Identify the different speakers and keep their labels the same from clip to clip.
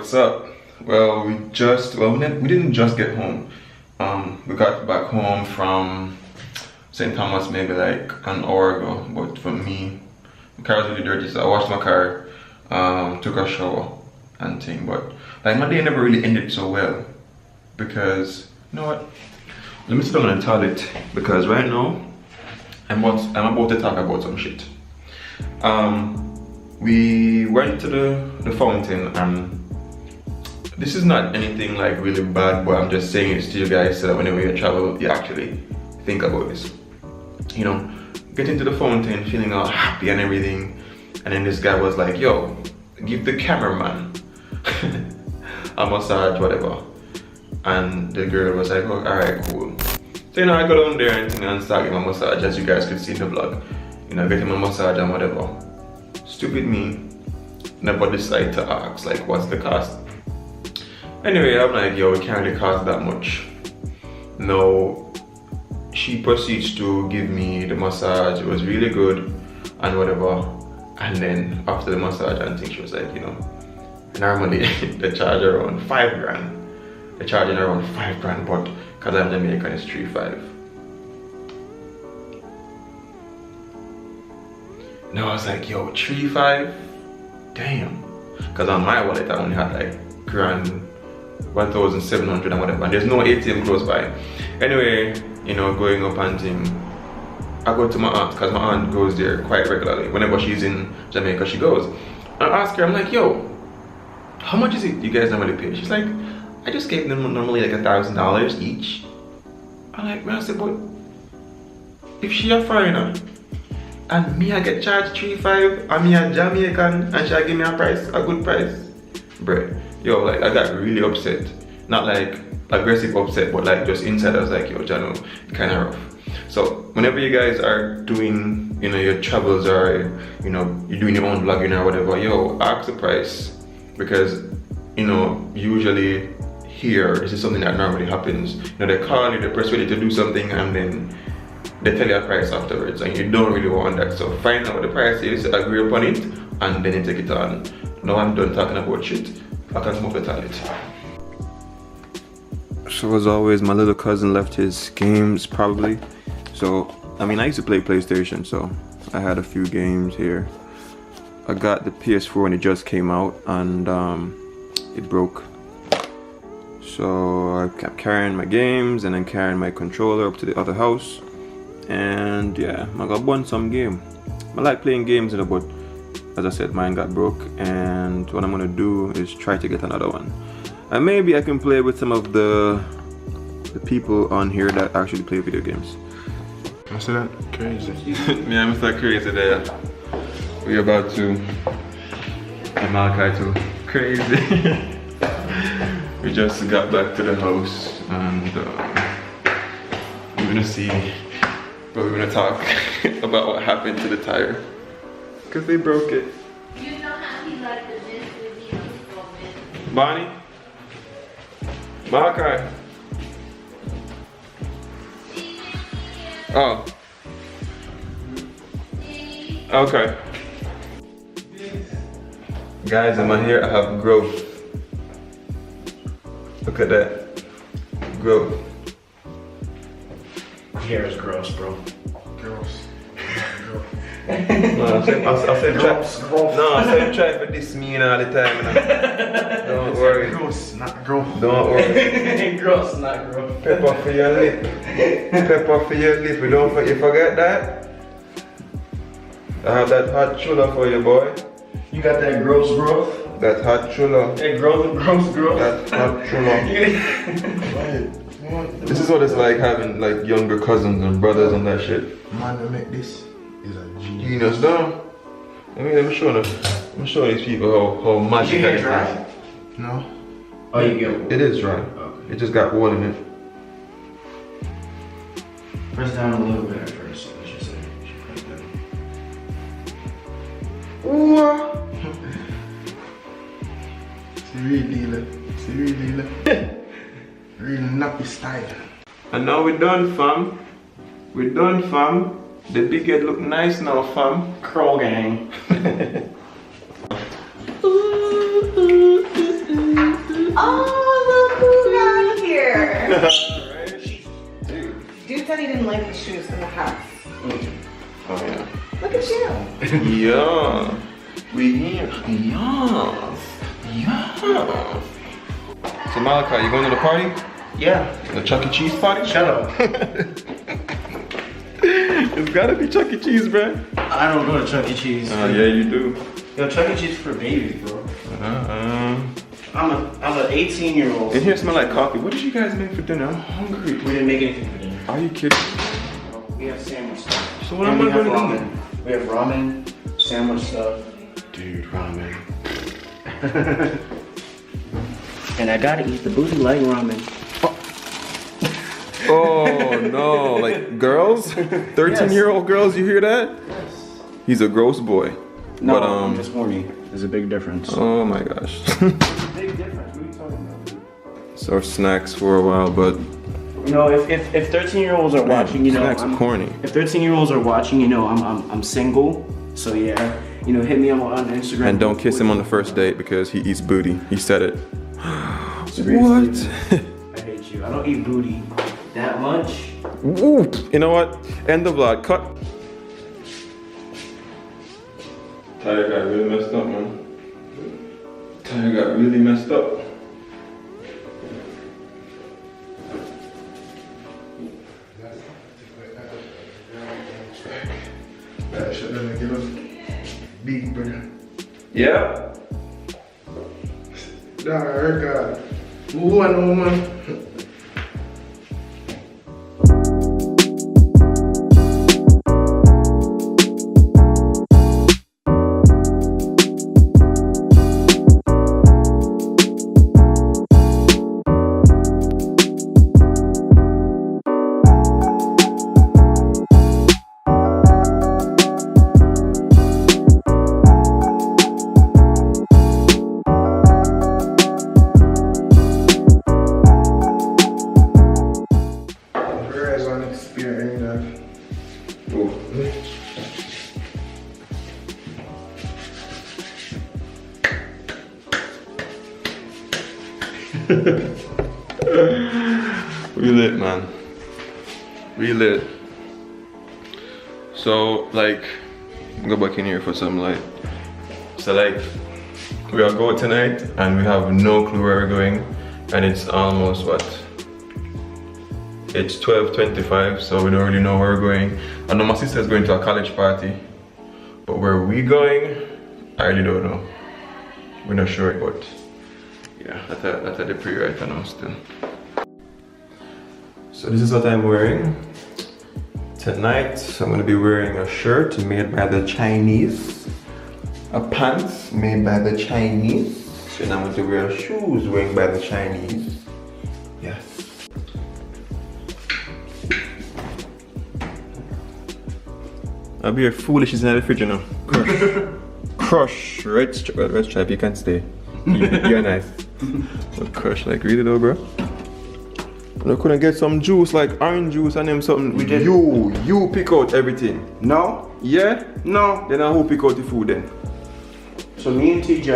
Speaker 1: What's up? Well, we didn't just get home. We got back home from St. Thomas maybe like an hour ago. But for me, my car was really dirty, so I washed my car, took a shower and thing. But like my day never really ended so well because you know what? Let me sit down on the toilet because right now I'm about to talk about some shit. We went to the fountain, and this is not anything like really bad, but I'm just saying it to you guys so that whenever you travel, you actually think about this. You know, getting to the fountain, feeling all happy and everything, and then this guy was like, yo, give the cameraman a massage, whatever. And the girl was like, oh, alright, cool. So you know, I go down there and start giving a massage, as you guys could see in the vlog. You know, get him a massage and whatever. Stupid me, never decide to ask like what's the cost. Anyway, I'm like, yo, it can't really cost that much. No, she proceeds to give me the massage. It was really good and whatever. And then after the massage, I think she was like, you know, normally they charge around 5 grand. They're charging around 5 grand, but because I'm Jamaican, it's 3.5. Now I was like, yo, 3.5? Damn. Because on my wallet, I only had like grand 1,700 and whatever. And there's no ATM close by. Anyway, you know, going up and thing, I go to my aunt because my aunt goes there quite regularly. Whenever she's in Jamaica, she goes. I ask her, I'm like, yo, how much is it you guys normally pay? She's like, I just gave them normally like $1,000 each. I'm like, man, I said, but if she a foreigner, and me I get charged 3.5 and me a Jamaican and she give me a price, a good price. Bruh, yo, like I got really upset. Not like aggressive upset, but like just inside I was like, yo, Jano, kinda rough. So whenever you guys are doing, you know, your travels or, you know, you're doing your own vlogging or whatever, yo, ask the price. Because, you know, usually here, this is something that normally happens. You know, they call you, they persuade you to do something and then they tell you a price afterwards and you don't really want that. So find out what the price is, agree upon it, and then you take it on. Now I'm done talking about shit. I can come off the toilet. So as always, my little cousin left his games probably. So, I mean, I used to play PlayStation, so I had a few games here. I got the PS4 when it just came out and it broke. So I kept carrying my games and then carrying my controller up to the other house. And yeah, I got won some game. I like playing games, you know, but as I said, mine got broke, and what I'm gonna do is try to get another one. And maybe I can play with some of the people on here that actually play video games. I see that? Crazy. Yeah, Mr. Crazy there. We're about to Malachi too. Crazy. We just got back to the house and we're gonna see. But we're gonna talk about what happened to the tire. Cause they broke it.
Speaker 2: You know how he liked the mess with me on the moment.
Speaker 1: Bonnie? Malachi? Oh. Okay. Guys, in my hair I have growth. Look at that. Growth.
Speaker 3: Hair is gross, bro. Gross.
Speaker 1: No, I said try for this me all the time. You know? Don't worry.
Speaker 3: Gross, not gross.
Speaker 1: Don't worry.
Speaker 3: Gross, not gross.
Speaker 1: Pepper for your lip. Pepper for your lip. You forget that? I have that hot chula for you, boy.
Speaker 3: You got that gross growth?
Speaker 1: That hot chula.
Speaker 3: That gross growth?
Speaker 1: That hot chula. This is what it's like having like younger cousins and brothers and that shit.
Speaker 3: Man to make this is a genius.
Speaker 1: Genius, though. Let me show these people how magic
Speaker 3: You
Speaker 1: it
Speaker 3: get
Speaker 1: is.
Speaker 3: dry? No. Oh, you get
Speaker 1: It is dry.
Speaker 3: Okay.
Speaker 1: It just got wool in it.
Speaker 3: Press down a little bit at first, I should say. Press down.
Speaker 1: Ooh.
Speaker 3: See, real dealer. Real nappy style.
Speaker 1: And now we're done, fam. We're done, fam. The big head look nice now, fam.
Speaker 3: Crow gang.
Speaker 4: Oh, look who's out here.
Speaker 1: Dude.
Speaker 4: Dude said he didn't like the shoes in the house.
Speaker 1: Oh yeah.
Speaker 4: Look at you.
Speaker 1: Yeah. We here. Yeah. Yeah. So Malachi, you going to the party?
Speaker 3: Yeah.
Speaker 1: The Chuck E. Cheese party?
Speaker 3: Shut up.
Speaker 1: It's gotta be Chuck E. Cheese, bro.
Speaker 3: I don't go to Chuck E. Cheese.
Speaker 1: Yeah, you do.
Speaker 3: Yo, Chuck E. Cheese for babies, bro. I'm an 18-year-old.
Speaker 1: In here smell like coffee. What did you guys make for dinner? I'm hungry.
Speaker 3: We didn't make anything for dinner.
Speaker 1: Are you kidding?
Speaker 3: We have sandwich stuff.
Speaker 1: So what
Speaker 3: And
Speaker 1: am I
Speaker 3: we have
Speaker 1: gonna
Speaker 3: ramen. We have ramen, sandwich stuff.
Speaker 1: Dude, ramen.
Speaker 3: And I gotta eat the booty like ramen.
Speaker 1: Oh no, like girls? 13-year-old girls, you hear that?
Speaker 3: Yes.
Speaker 1: He's a gross boy.
Speaker 3: No,
Speaker 1: But,
Speaker 3: I'm just horny. There's a big difference.
Speaker 1: Oh my gosh.
Speaker 3: Big difference. What are you talking about?
Speaker 1: So snacks for a while, but
Speaker 3: You know, if 13-year-olds are watching, you know,
Speaker 1: snacks are corny.
Speaker 3: if 13-year-olds are watching, you know, I'm single. So yeah, you know, hit me up on Instagram.
Speaker 1: And don't kiss him on the first date because he eats booty. He said it.
Speaker 3: Seriously,
Speaker 1: What?
Speaker 3: I hate you. I don't eat booty that much.
Speaker 1: Woo. You know what? End the vlog. Cut. Tyre got really messed up, man. Tyre got really messed up.
Speaker 5: That shit doesn't give us big, brother.
Speaker 1: Yeah.
Speaker 5: Nah, I heard God. Who I know, man? Whereas on experience,
Speaker 1: We lit, man. We lit. So, like, go back in here for some light. So, like, we are going tonight and we have no clue where we're going. And it's almost what? It's 12:25, so we don't really know where we're going. I know my sister's going to a college party. But where we going, I really don't know. We're not sure, but yeah, that's a pre right now still. So this is what I'm wearing tonight. So I'm gonna be wearing a shirt made by the Chinese, a pants made by the Chinese, and I'm going to wear shoes wearing by the Chinese. Yes. I'll be foolish is in the fridge, you know. Crush, red stripe, you can't stay. You're nice. But crush, like really though, bro. I couldn't get some juice, like orange juice and them something.
Speaker 3: We did.
Speaker 1: You pick out everything.
Speaker 3: No,
Speaker 1: Yeah?
Speaker 3: no.
Speaker 1: Then I who pick out the food then?
Speaker 3: So me and TJ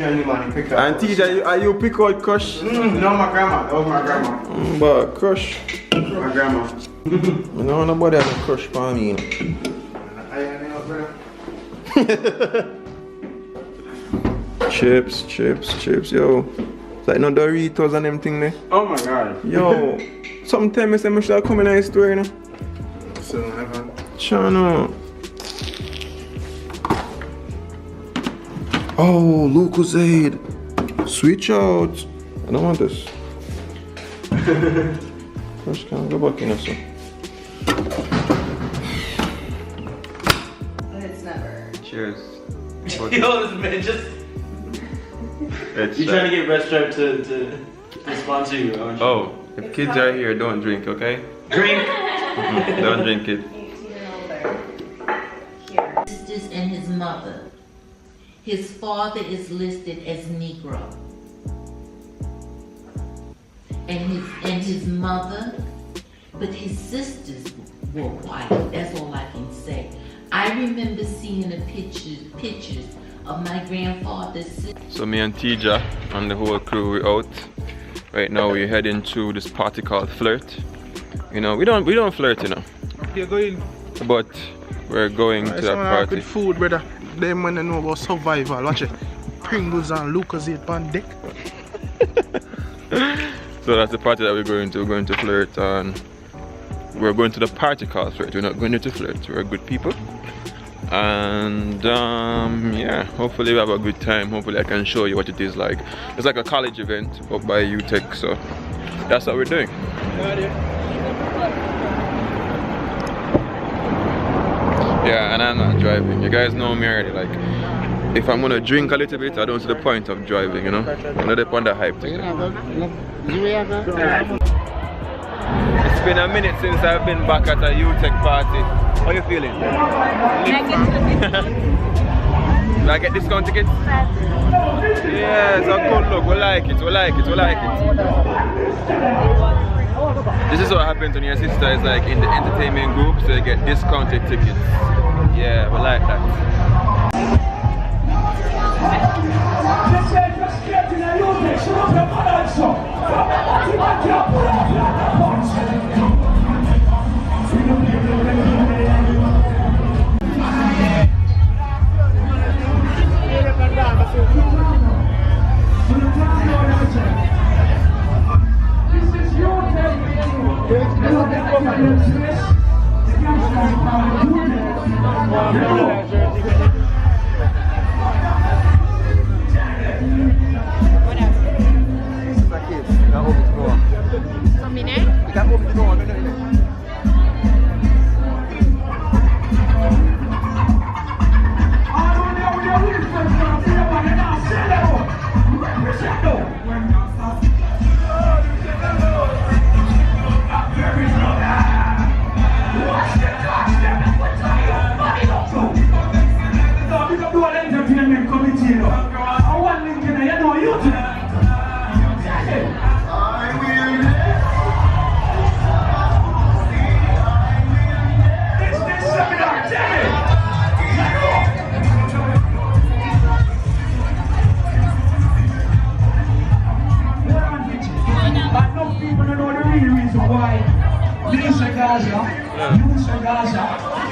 Speaker 3: and Imani picked up.
Speaker 1: And TJ, are you pick out crush?
Speaker 3: No, my grandma. That was my grandma.
Speaker 1: But crush.
Speaker 3: My grandma.
Speaker 1: You know nobody has a crush for me. Chips, yo. It's like no Doritos and them thing there.
Speaker 3: Oh my god.
Speaker 1: Yo, something tell me say I should come in the store, you know.
Speaker 5: So have
Speaker 1: Chano. Oh, Lucozade. Switch out. I don't want this. Crush can go back in so.
Speaker 4: It's never.
Speaker 1: Cheers.
Speaker 3: Yo, this man just. You trying to get Red Stripe to sponsor you, aren't you?
Speaker 1: Oh, if kids are here, don't drink, okay?
Speaker 3: Drink.
Speaker 1: Don't drink it.
Speaker 4: 18 and older. Here.
Speaker 2: Sisters and his mother. His father is listed as Negro. And his mother, but his sisters were white. That's all I can say. I remember seeing the pictures of my grandfather's sister.
Speaker 1: So me and Tija and the whole crew, we're out. Right now we're heading to this party called Flirt. You know, we don't flirt, you know.
Speaker 5: You're going.
Speaker 1: But we're going to that party.
Speaker 5: Good food, brother. Them when they know about survival. Watch it. Pringles and Lucozade on deck.
Speaker 1: So that's the party that we're going to. We're going to Flirt, and we're going to the party called Flirt. We're not going to Flirt. We're good people. And yeah, hopefully we have a good time. Hopefully I can show you what it is like. It's like a college event up by UTech, so that's what we're doing. Yeah, and I'm not driving. You guys know me already. Like, if I'm gonna drink a little bit, I don't see the point of driving, you know? I'm not up on the hype thing. It's been a minute since I've been back at a UTech party. How you feeling? Do I get discount tickets? Yeah, it's a good look. We like it, we like it, we like it. This is what happens when your sister is like in the entertainment group, so you get discounted tickets. Yeah, we like that.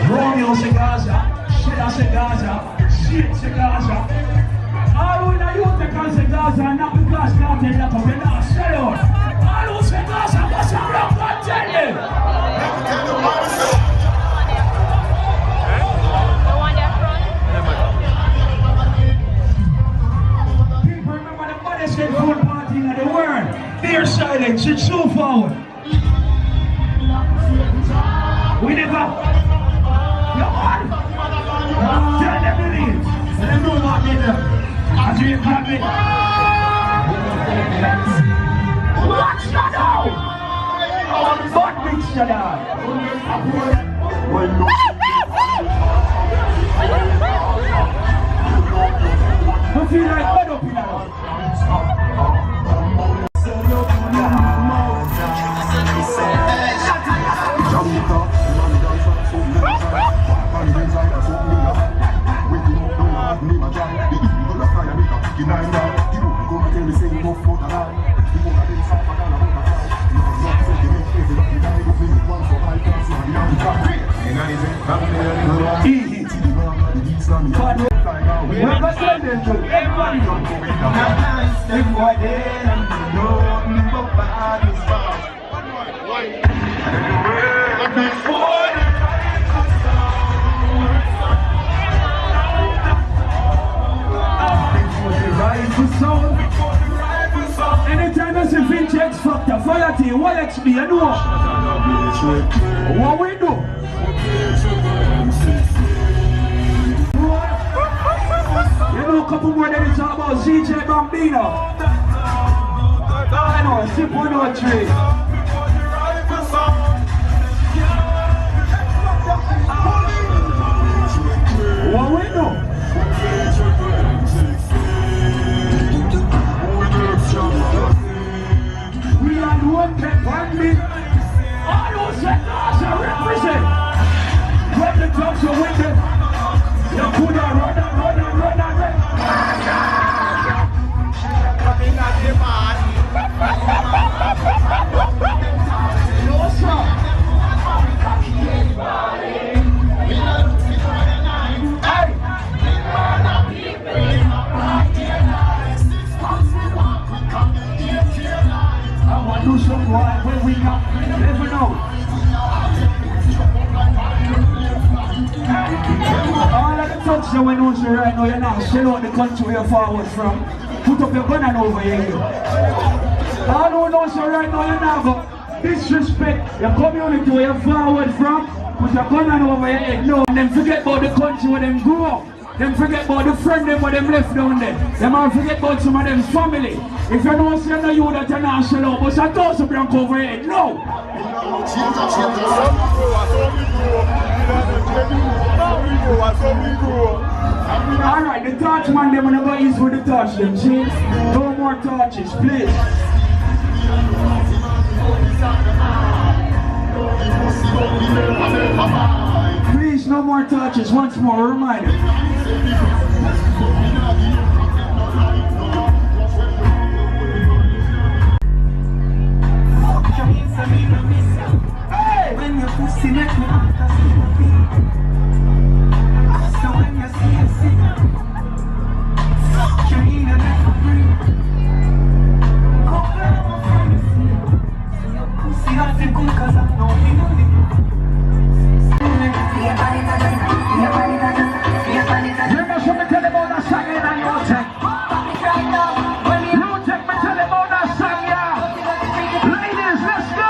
Speaker 6: Romeo se Gaza, Shida se Gaza, Shit se Gaza. All who in the youth can se Gaza, not because they are telling them to be not sell out. All who se Gaza, what's the wrong God tell them? People remember the baddest football party in the world. Fear silence, it's so forward. We never. Come on! Tell them the names. Let them know what they do. As we have it. Watch that out! But big shut out. I feel like bad up here. Anytime I see Vintex Factor, Fire Team, YXB, I know. What we do? You know a couple more than it's all about ZJ Bambino. I know, sip on our tree. What we do? We are one pet family. All those sectors are represent. When the dogs are with them, you could have run and run and run and run. someone knows you right now, you're not sell out the country where you're forward from. Put up your gun and over here. All who knows you right now, you're not go disrespect your community where you're forward from. Put your gun and over your head. No, and then forget about the country where them grew up. Them forget about the friend them where them left down there. Them all forget about some of them family. If you know say no you that you're not sell out, but I toss a blank over your head. No! Alright, the torch man, them wanna go easy with the torch, them, see? No more torches, please. Please, no more torches, once more, a reminder. Hey! When your pussy make me so when you see it, fuck you in and let me breathe. Go where I'm from, see your pussy not feel good cause I know you know it. You know something tell about that song in your tech. You take me tell about that song, yeah. Ladies, let's go.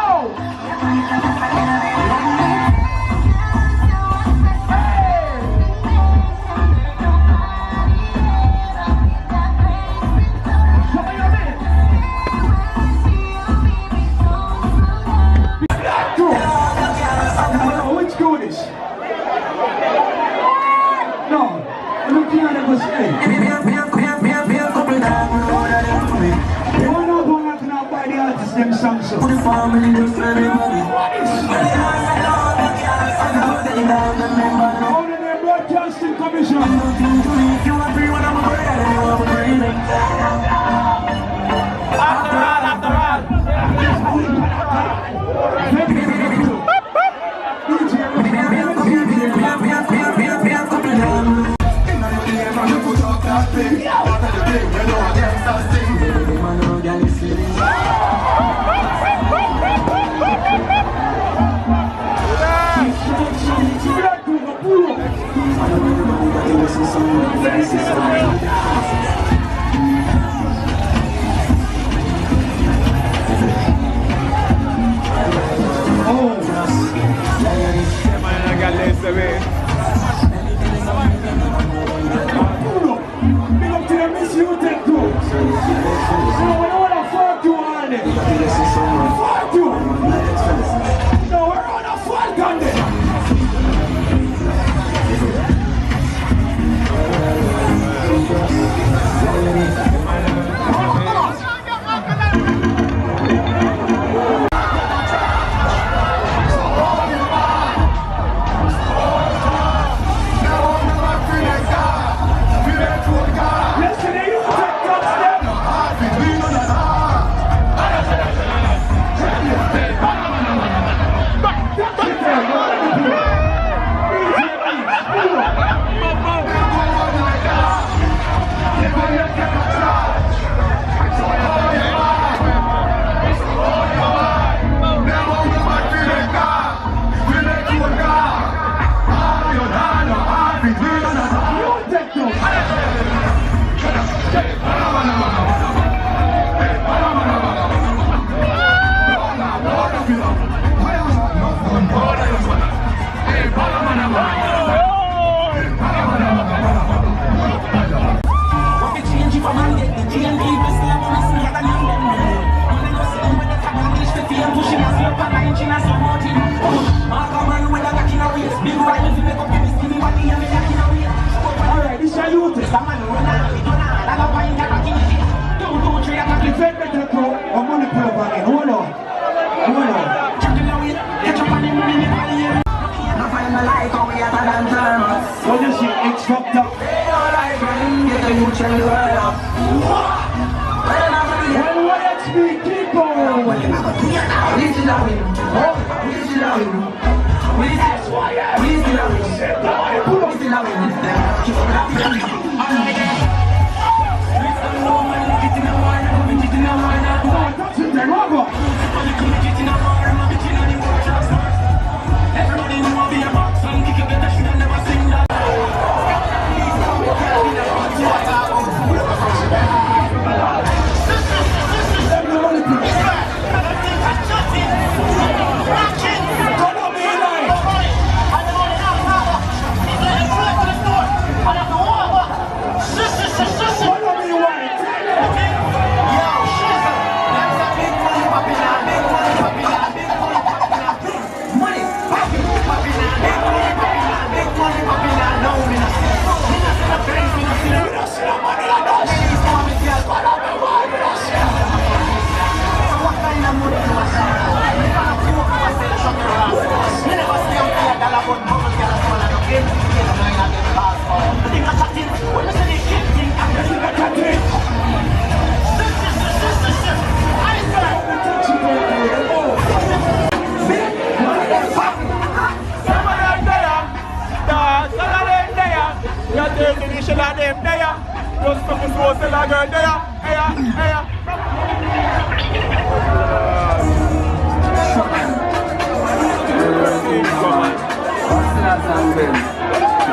Speaker 6: Put the family with everybody. All of them broadcasting commission. If you agree when I'm a brain, I'm a brain. After all.
Speaker 5: shell of them there. Just from the source of the girl there. Hey.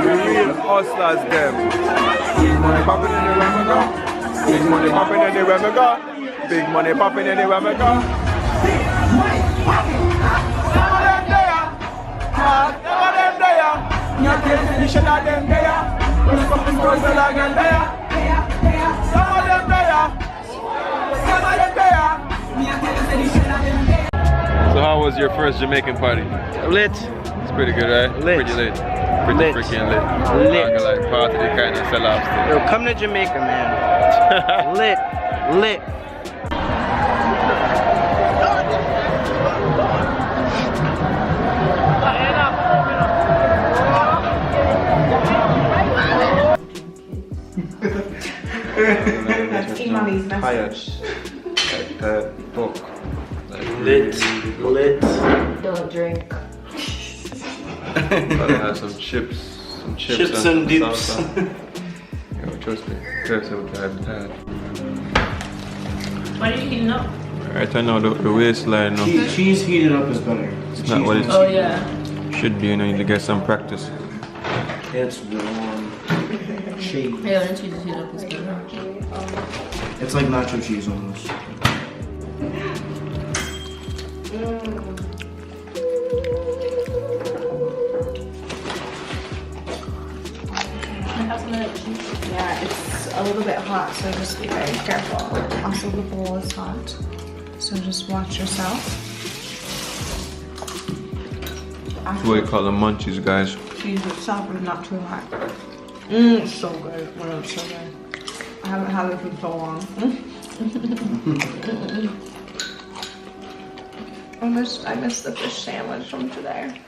Speaker 5: Real hustlers them. Big money popping anywhere we go. Big money popping anywhere we go. Big money popping anywhere we go.
Speaker 1: So how was your first Jamaican party?
Speaker 3: Lit.
Speaker 1: It's pretty good, right?
Speaker 3: Lit.
Speaker 1: Pretty lit. Pretty
Speaker 3: Lit.
Speaker 1: freaking lit.
Speaker 3: Lit.
Speaker 1: Like part of the kind of sell-off stuff.
Speaker 3: Yo, come to Jamaica, man. Lit.
Speaker 4: That's Imani's message.
Speaker 3: Lit.
Speaker 4: Don't drink.
Speaker 1: Gotta have some chips
Speaker 3: Chips and dips.
Speaker 1: salsa. Yo, trust me. That's what I'm tired.
Speaker 2: Why are you heating up?
Speaker 1: Right, I know the waistline. No,
Speaker 3: Cheese heated up is better.
Speaker 1: it's not what it
Speaker 2: Oh yeah.
Speaker 1: should be. You know, you need to get some practice.
Speaker 3: It's warm. Cheese.
Speaker 2: Yeah, then cheese is heated up. It's good.
Speaker 3: It's like nacho cheese almost.
Speaker 4: Yeah, it's a little bit hot, so just be very careful. Also, the bowl is hot, so just watch yourself.
Speaker 1: That's what you call the munchies, guys.
Speaker 4: Cheese itself is not too hot. It's so good. Oh, it's so good. I haven't had it in so long. I miss the fish sandwich from today.